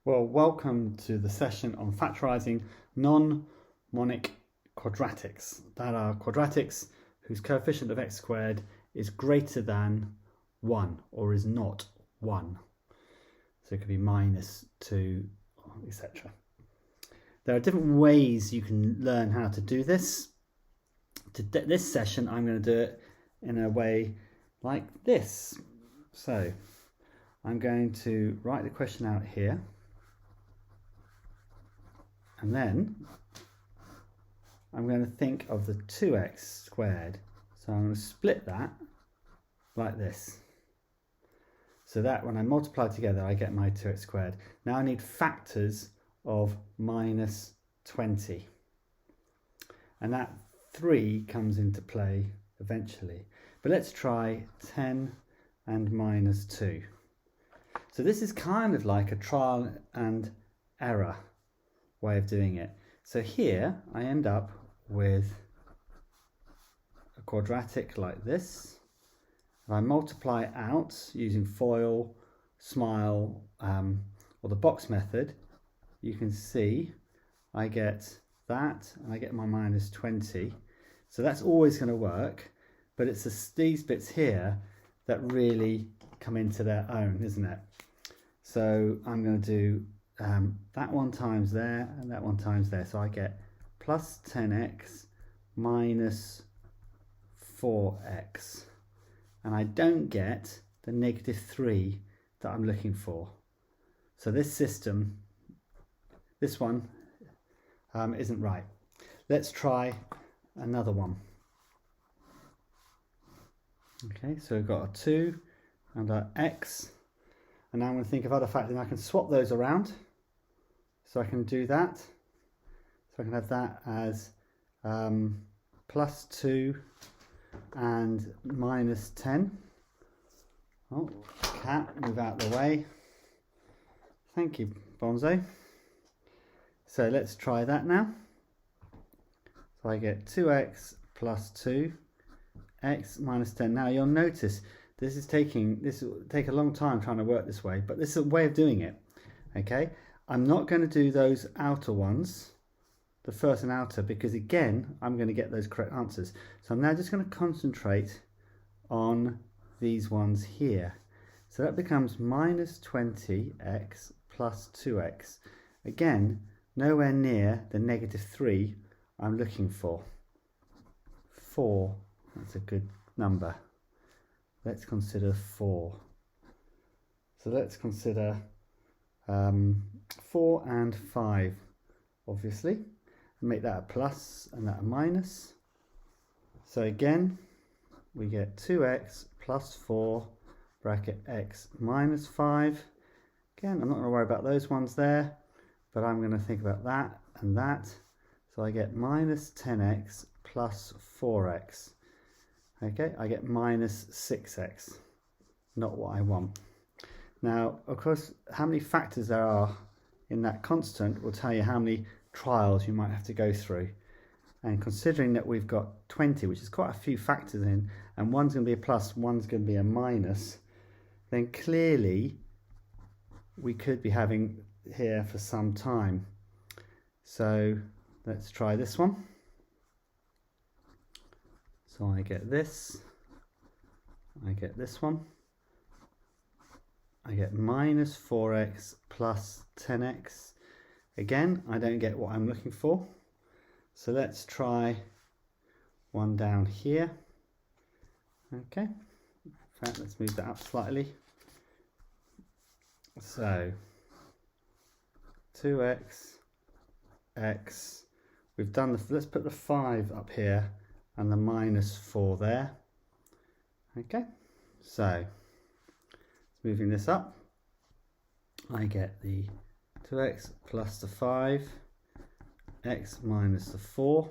Well, welcome to the session on factorising non-monic quadratics. That are quadratics whose coefficient of x squared is greater than 1 or is not 1. So it could be minus 2, etc. There are different ways you can learn how to do this. This session I'm going to do it in a way like this. So I'm going to write the question out here. And then I'm going to think of the 2x squared. So I'm going to split that like this. So that when I multiply together, I get my 2x squared. Now I need factors of minus 20. And that 3 comes into play eventually. But let's try 10 and minus 2. So this is kind of like a trial and error way of doing it. So here I end up with a quadratic like this. If I multiply out using FOIL, SMILE, or the box method, you can see I get that and I get my minus 20. So that's always going to work, but it's these bits here that really come into their own, isn't it? So I'm going to do that one times there and that one times there. So I get plus 10x minus 4x. And I don't get the negative 3 that I'm looking for. So this system, this one, isn't right. Let's try another one. Okay, so we've got a 2 and our x. And now I'm going to think of other factors. I can swap those around. So I can do that. So I can have that as plus 2 and minus 10. Oh, cat, move out of the way. Thank you, Bonzo. So let's try that now. So I get 2x plus 2, x minus 10. Now you'll notice this will take a long time trying to work this way, but this is a way of doing it. Okay, I'm not going to do those outer ones, the first and outer, because again I'm going to get those correct answers. So I'm now just going to concentrate on these ones here. So that becomes minus 20x plus 2x. Again, nowhere near the negative 3 I'm looking for. 4, that's a good number. Let's consider 4. So let's consider 4 and 5, obviously. And make that a plus and that a minus. So again, we get 2x plus 4 bracket x minus 5. Again, I'm not going to worry about those ones there, but I'm going to think about that and that. So I get minus 10x plus 4x. Okay, I get minus 6x, not what I want. Now, of course, how many factors there are in that constant will tell you how many trials you might have to go through. And considering that we've got 20, which is quite a few factors in, and one's going to be a plus, one's going to be a minus, then clearly we could be having here for some time. So let's try this one. So I get this, I get this one, I get minus 4x plus 10x. Again, I don't get what I'm looking for. So let's try one down here. Okay, in fact, let's move that up slightly. So 2x, x, we've done let's put the 5 up here and the minus 4 there. Okay, so moving this up, I get the 2x plus the 5, x minus the 4.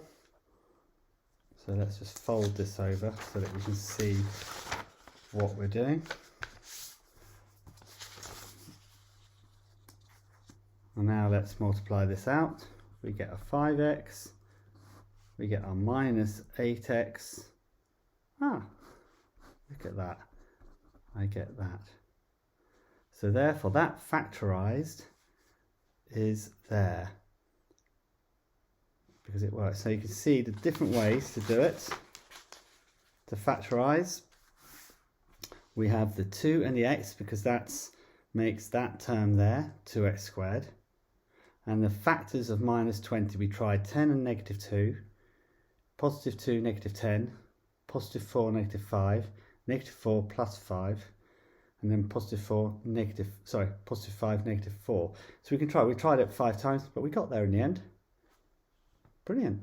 So let's just fold this over so that we can see what we're doing. And now let's multiply this out. We get a 5x. We get our minus 8x. Ah, look at that. I get that. So therefore that factorised is there, because it works. So you can see the different ways to do it. To factorise, we have the 2 and the x, because that makes that term there 2x squared. And the factors of minus 20, we tried 10 and negative 2, positive 2, negative 10, positive 4, negative 5, negative 4, plus 5, and then positive 5, negative 4. So we tried it 5 times, but we got there in the end. Brilliant.